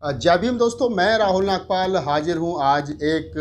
जय भीम दोस्तों, मैं राहुल नागपाल हाजिर हूँ आज एक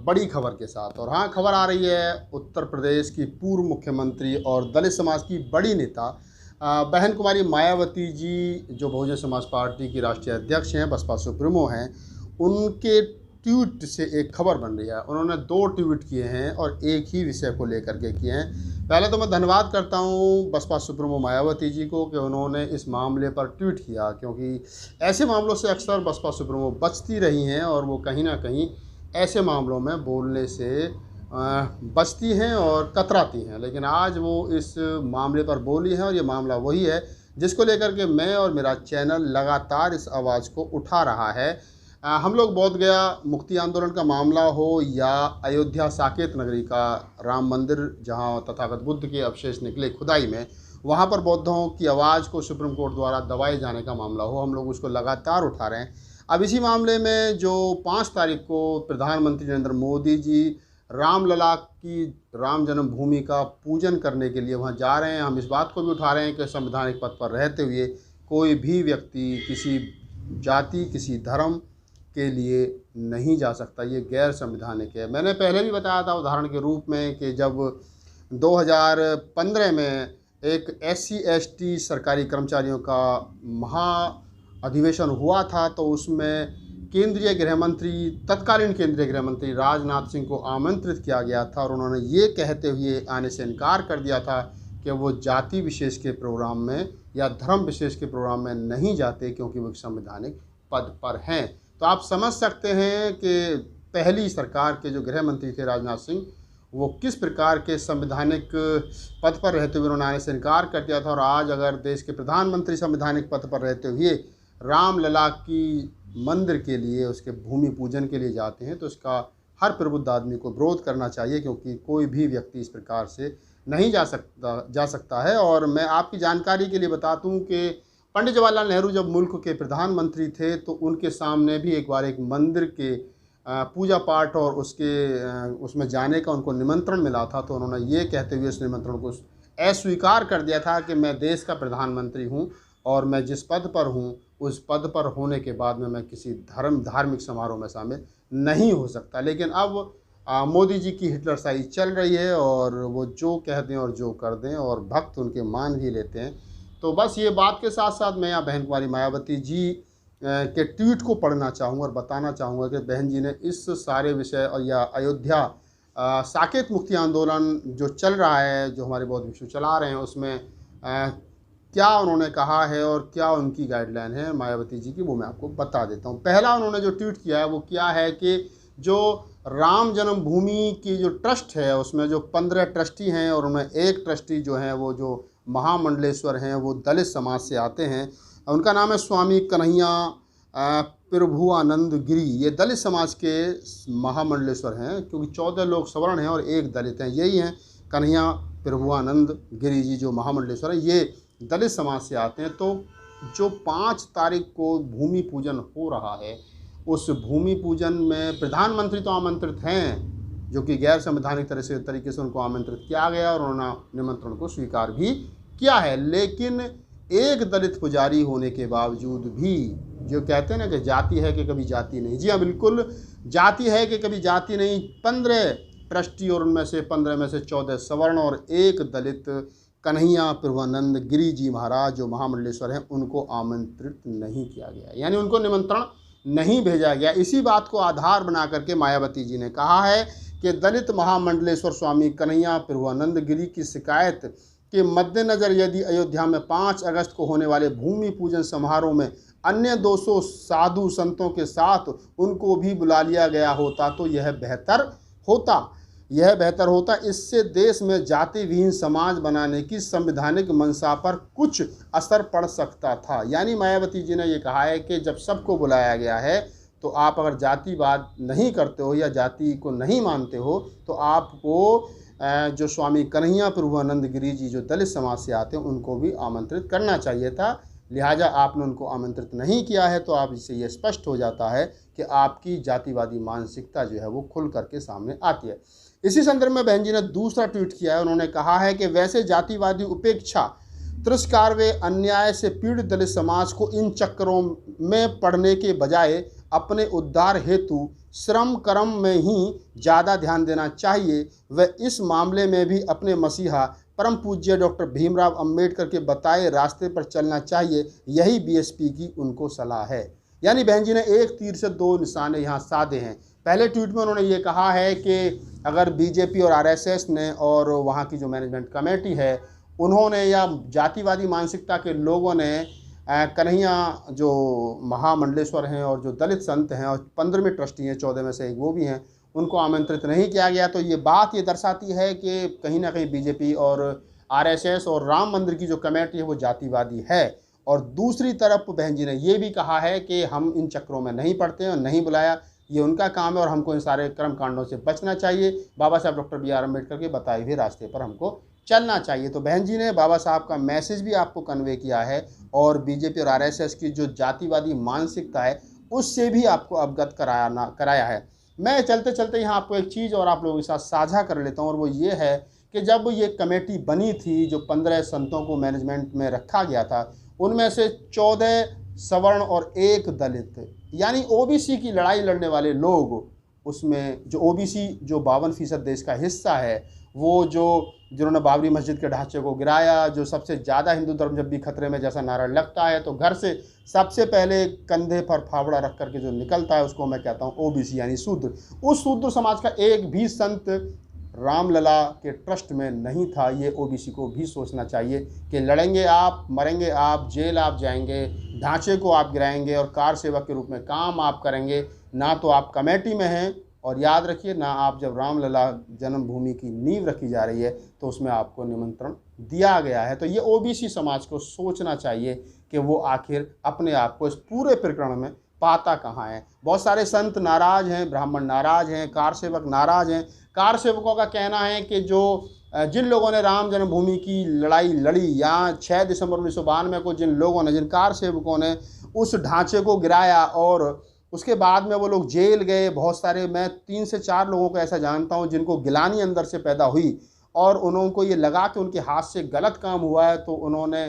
बड़ी खबर के साथ। और हाँ, खबर आ रही है उत्तर प्रदेश की पूर्व मुख्यमंत्री और दलित समाज की बड़ी नेता बहन कुमारी मायावती जी, जो बहुजन समाज पार्टी की राष्ट्रीय अध्यक्ष हैं, बसपा सुप्रीमो हैं। उनके ट्वीट से एक खबर बन रही है। उन्होंने 2 ट्वीट किए हैं और एक ही विषय को लेकर के किए हैं। पहले तो मैं धन्यवाद करता हूं बसपा सुप्रीमो मायावती जी को कि उन्होंने इस मामले पर ट्वीट किया, क्योंकि ऐसे मामलों से अक्सर बसपा सुप्रीमो बचती रही हैं और वो कहीं ना कहीं ऐसे मामलों में बोलने से बचती हैं और कतराती हैं। लेकिन आज वो इस मामले पर बोली हैं और ये मामला वही है जिसको लेकर के मैं और मेरा चैनल लगातार इस आवाज़ को उठा रहा है। हम लोग बोध गया मुक्ति आंदोलन का मामला हो या अयोध्या साकेत नगरी का राम मंदिर, जहां तथागत बुद्ध के अवशेष निकले खुदाई में, वहां पर बौद्धों की आवाज़ को सुप्रीम कोर्ट द्वारा दबाए जाने का मामला हो, हम लोग उसको लगातार उठा रहे हैं। अब इसी मामले में जो 5 तारीख को प्रधानमंत्री नरेंद्र मोदी जी रामलला की राम जन्मभूमि का पूजन करने के लिए वहां जा रहे हैं, हम इस बात को भी उठा रहे हैं कि संवैधानिक पद पर रहते हुए कोई भी व्यक्ति किसी जाति, किसी धर्म के लिए नहीं जा सकता। ये गैर संवैधानिक है। मैंने पहले भी बताया था उदाहरण के रूप में कि जब 2015 में एक SC/ST सरकारी कर्मचारियों का महा अधिवेशन हुआ था, तो उसमें केंद्रीय गृह मंत्री, तत्कालीन केंद्रीय गृह मंत्री राजनाथ सिंह को आमंत्रित किया गया था और उन्होंने ये कहते हुए आने से इनकार कर दिया था कि वो जाति विशेष के प्रोग्राम में या धर्म विशेष के प्रोग्राम में नहीं जाते, क्योंकि वो संवैधानिक पद पर हैं। तो आप समझ सकते हैं कि पहली सरकार के जो गृह मंत्री थे राजनाथ सिंह, वो किस प्रकार के संवैधानिक पद पर रहते हुए उन्होंने आने से इनकार कर दिया था। और आज अगर देश के प्रधानमंत्री संवैधानिक पद पर रहते हुए रामलला की मंदिर के लिए, उसके भूमि पूजन के लिए जाते हैं, तो इसका हर प्रबुद्ध आदमी को विरोध करना चाहिए, क्योंकि कोई भी व्यक्ति इस प्रकार से नहीं जा सकता है। और मैं आपकी जानकारी के लिए बता दूं कि पंडित जवाहरलाल नेहरू जब मुल्क के प्रधानमंत्री थे, तो उनके सामने भी एक बार एक मंदिर के पूजा पाठ और उसमें जाने का उनको निमंत्रण मिला था। तो उन्होंने ये कहते हुए उस निमंत्रण को अस्वीकार कर दिया था कि मैं देश का प्रधानमंत्री हूं और मैं जिस पद पर हूं उस पद पर होने के बाद में मैं किसी धार्मिक समारोह में शामिल नहीं हो सकता। लेकिन अब मोदी जी की हिटलरशाही चल रही है और वो जो कह दें और जो कर दें, और भक्त उनके मान भी लेते हैं। तो बस ये बात के साथ साथ मैं यहाँ बहन कुमारी मायावती जी के ट्वीट को पढ़ना चाहूँगा और बताना चाहूँगा कि बहन जी ने इस सारे विषय और या अयोध्या साकेत मुक्ति आंदोलन जो चल रहा है, जो हमारे बौद्ध भिक्षु चला रहे हैं, उसमें क्या उन्होंने कहा है और क्या उनकी गाइडलाइन है मायावती जी की, वो मैं आपको बता देता हूँ। पहला उन्होंने जो ट्वीट किया है वो क्या है कि जो राम जन्मभूमि की जो ट्रस्ट है, उसमें जो 15 ट्रस्टी हैं और उनमें एक ट्रस्टी जो हैं वो जो महामंडलेश्वर हैं, वो दलित समाज से आते हैं। उनका नाम है स्वामी कन्हैया प्रभुआनंद गिरी। ये दलित समाज के महामंडलेश्वर हैं, क्योंकि 14 लोग सवर्ण हैं और एक दलित हैं। यही हैं कन्हैया प्रभुआनंद गिरी जी, जो महामंडलेश्वर हैं, ये दलित समाज से आते हैं। तो जो 5 तारीख को भूमि पूजन हो रहा है, उस भूमि पूजन में प्रधानमंत्री तो आमंत्रित हैं, जो कि गैर संवैधानिक तरीके से उनको आमंत्रित किया गया और उन्होंने निमंत्रण को स्वीकार भी किया है। लेकिन एक दलित पुजारी होने के बावजूद भी, जो कहते हैं ना कि जाति है कि कभी जाति नहीं, जी हाँ बिल्कुल, जाति है कि कभी जाति नहीं। 15 ट्रस्टी और उनमें से 15 में से 14 सवर्ण और एक दलित कन्हैया प्रभुआनंद गिरी जी महाराज, जो महामंडलेश्वर हैं, उनको आमंत्रित नहीं किया गया, यानी उनको निमंत्रण नहीं भेजा गया। इसी बात को आधार बना करके मायावती जी ने कहा है कि दलित महामंडलेश्वर स्वामी कन्हैया प्रभुआनंद गिरी की शिकायत के मद्देनज़र यदि अयोध्या में 5 अगस्त को होने वाले भूमि पूजन समारोह में अन्य 200 साधु संतों के साथ उनको भी बुला लिया गया होता तो यह बेहतर होता। इससे देश में जाति विहीन समाज बनाने की संवैधानिक मंशा पर कुछ असर पड़ सकता था। यानी मायावती जी ने ये कहा है कि जब सबको बुलाया गया है, तो आप अगर जातिवाद नहीं करते हो या जाति को नहीं मानते हो, तो आपको जो स्वामी कन्हैया प्रभुआनंद गिरी जी, जो दलित समाज से आते हैं, उनको भी आमंत्रित करना चाहिए था। लिहाजा आपने उनको आमंत्रित नहीं किया है, तो आप इससे ये स्पष्ट हो जाता है कि आपकी जातिवादी मानसिकता जो है वो खुल करके सामने आती है। इसी संदर्भ में बहन जी ने दूसरा ट्वीट किया है। उन्होंने कहा है कि वैसे जातिवादी उपेक्षा तिरस्कार व अन्याय से पीड़ित दलित समाज को इन चक्करों में पड़ने के बजाय अपने उद्धार हेतु श्रम कर्म में ही ज़्यादा ध्यान देना चाहिए। व इस मामले में भी अपने मसीहा परम पूज्य डॉक्टर भीमराव अंबेडकर के बताए रास्ते पर चलना चाहिए। यही बीएसपी की उनको सलाह है। यानी बहन जी ने एक तीर से दो निशाने यहाँ साधे हैं। पहले ट्वीट में उन्होंने ये कहा है कि अगर बीजेपी और आरएसएस ने और वहाँ की जो मैनेजमेंट कमेटी है उन्होंने या जातिवादी मानसिकता के लोगों ने कन्हैया जो महामंडलेश्वर हैं और जो दलित संत हैं और 15वें ट्रस्टी हैं, 14 में से एक वो भी हैं, उनको आमंत्रित नहीं किया गया, तो ये बात ये दर्शाती है कि कहीं ना कहीं बीजेपी और आरएसएस और राम मंदिर की जो कमेटी है वो जातिवादी है। और दूसरी तरफ बहन जी ने ये भी कहा है कि हम इन चक्रों में नहीं पड़ते हैं और नहीं बुलाया, ये उनका काम है और हमको इन सारे कर्म कांडों से बचना चाहिए। बाबा साहब डॉक्टर बी आर अम्बेडकर के बताए हुए रास्ते पर हमको चलना चाहिए। तो बहन जी ने बाबा साहब का मैसेज भी आपको कन्वे किया है और बीजेपी और आरएसएस की जो जातिवादी मानसिकता है उससे भी आपको अवगत कराया है। मैं चलते चलते यहाँ आपको एक चीज़ और आप लोगों के साथ साझा कर लेता हूँ और वो ये है कि जब ये कमेटी बनी थी, जो 15 संतों को मैनेजमेंट में रखा गया था, उनमें से 14 सवर्ण और 1 दलित, यानी ओबीसी की लड़ाई लड़ने वाले लोग, उसमें जो ओबीसी जो 52% देश का हिस्सा है, वो जिन्होंने बाबरी मस्जिद के ढांचे को गिराया, जो सबसे ज़्यादा हिंदू धर्म जब भी खतरे में जैसा नारा लगता है तो घर से सबसे पहले कंधे पर फावड़ा रख करके जो निकलता है उसको मैं कहता हूँ ओबीसी यानी शूद्र। उस शूद्र समाज का एक भी संत रामलला के ट्रस्ट में नहीं था। ये ओबीसी को भी सोचना चाहिए कि लड़ेंगे आप, मरेंगे आप, जेल आप जाएंगे, ढांचे को आप गिराएंगे और कार सेवक के रूप में काम आप करेंगे। ना तो आप कमेटी में हैं और याद रखिए ना आप, जब रामलला जन्मभूमि की नींव रखी जा रही है तो उसमें आपको निमंत्रण दिया गया है। तो ये ओबीसी समाज को सोचना चाहिए कि वो आखिर अपने आप को इस पूरे प्रकरण में पाता कहाँ है। बहुत सारे संत नाराज़ हैं, ब्राह्मण नाराज़ हैं, कार सेवक नाराज़ हैं। कार सेवकों का कहना है कि जिन लोगों ने राम जन्मभूमि की लड़ाई लड़ी या 6 दिसंबर 1992 को जिन कार सेवकों ने उस ढांचे को गिराया और उसके बाद में वो लोग जेल गए, बहुत सारे, मैं 3 से 4 लोगों को ऐसा जानता हूँ जिनको गिलानी अंदर से पैदा हुई और उनको ये लगा कि उनके हाथ से गलत काम हुआ है, तो उन्होंने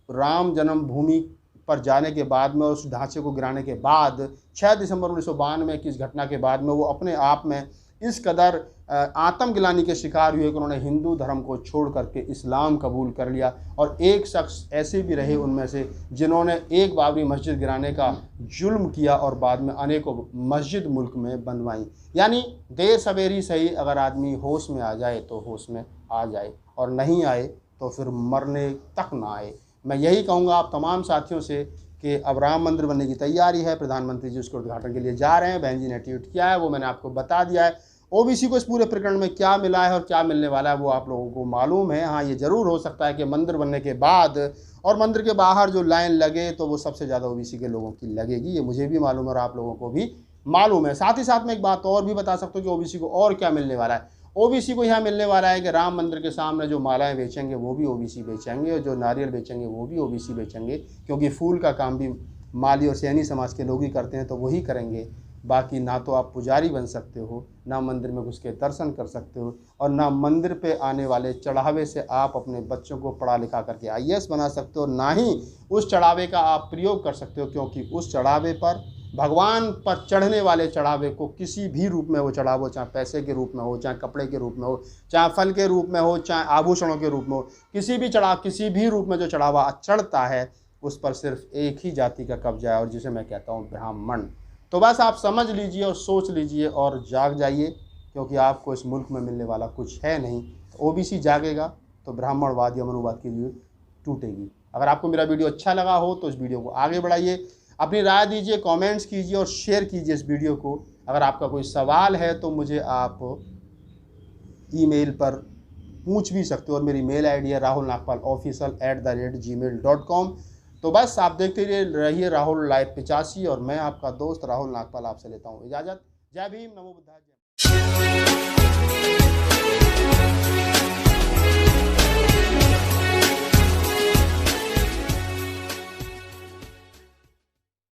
राम जन्मभूमि पर जाने के बाद में, उस ढांचे को गिराने के बाद, 6 दिसंबर 1992 की इस घटना के बाद में वो अपने आप में इस कदर आत्मगिलानी के शिकार हुए कि उन्होंने हिंदू धर्म को छोड़ करके इस्लाम कबूल कर लिया। और एक शख्स ऐसे भी रहे उनमें से जिन्होंने एक बाबरी मस्जिद गिराने का जुल्म किया और बाद में अनेकों मस्जिद मुल्क में बनवाई। यानी देर सवेरी सही, अगर आदमी होश में आ जाए तो होश में आ जाए और नहीं आए तो फिर मरने तक ना आए। मैं यही कहूँगा आप तमाम साथियों से कि अब राम मंदिर बनने की तैयारी है, प्रधानमंत्री जी उसके उद्घाटन के लिए जा रहे हैं, बहन जी ने ट्वीट किया है, वो मैंने आपको बता दिया है। ओबीसी को इस पूरे प्रकरण में क्या मिला है और क्या मिलने वाला है वो आप लोगों को मालूम है। हाँ, ये ज़रूर हो सकता है कि मंदिर बनने के बाद और मंदिर के बाहर जो लाइन लगे तो वो सबसे ज़्यादा ओबीसी के लोगों की लगेगी, ये मुझे भी मालूम है और आप लोगों को भी मालूम है। साथ ही साथ में एक बात और भी बता सकता हूँ कि ओबीसी को और क्या मिलने वाला है। ओबीसी को यहाँ मिलने वाला है कि राम मंदिर के सामने जो मालाएं बेचेंगे वो भी ओबीसी बेचेंगे और जो नारियल बेचेंगे वो भी ओबीसी बेचेंगे, क्योंकि फूल का काम भी माली और सैनी समाज के लोग ही करते हैं तो वही करेंगे। बाकी ना तो आप पुजारी बन सकते हो, ना मंदिर में घुस के दर्शन कर सकते हो और ना मंदिर पे आने वाले चढ़ावे से आप अपने बच्चों को पढ़ा लिखा करके आईएएस बना सकते हो, ना ही उस चढ़ावे का आप प्रयोग कर सकते हो, क्योंकि उस चढ़ावे पर, भगवान पर चढ़ने वाले चढ़ावे को किसी भी रूप में वो चढ़ावो, चाहे पैसे के रूप में हो, चाहे कपड़े के रूप में हो, चाहे फल के रूप में हो, चाहे आभूषणों के रूप में हो, किसी भी रूप में जो चढ़ावा चढ़ता है उस पर सिर्फ एक ही जाति का कब्जा है और जिसे मैं कहता हूँ ब्राह्मण। तो बस आप समझ लीजिए और सोच लीजिए और जाग जाइए, क्योंकि आपको इस मुल्क में मिलने वाला कुछ है नहीं। ओबीसी जागेगा तो ब्राह्मणवाद या मनुवाद की रीढ़ टूटेगी। अगर आपको मेरा वीडियो अच्छा लगा हो तो इस वीडियो को आगे बढ़ाइए, अपनी राय दीजिए, कमेंट्स कीजिए और शेयर कीजिए इस वीडियो को। अगर आपका कोई सवाल है तो मुझे आप ईमेल पर पूछ भी सकते हो और मेरी मेल आईडी है rahulnagpalofficial@gmail.com। तो बस आप देखते रहिए राहुल लाइव 85 और मैं आपका दोस्त राहुल नागपाल आपसे लेता हूँ इजाज़त। जय भीम, नमो बुद्धाय।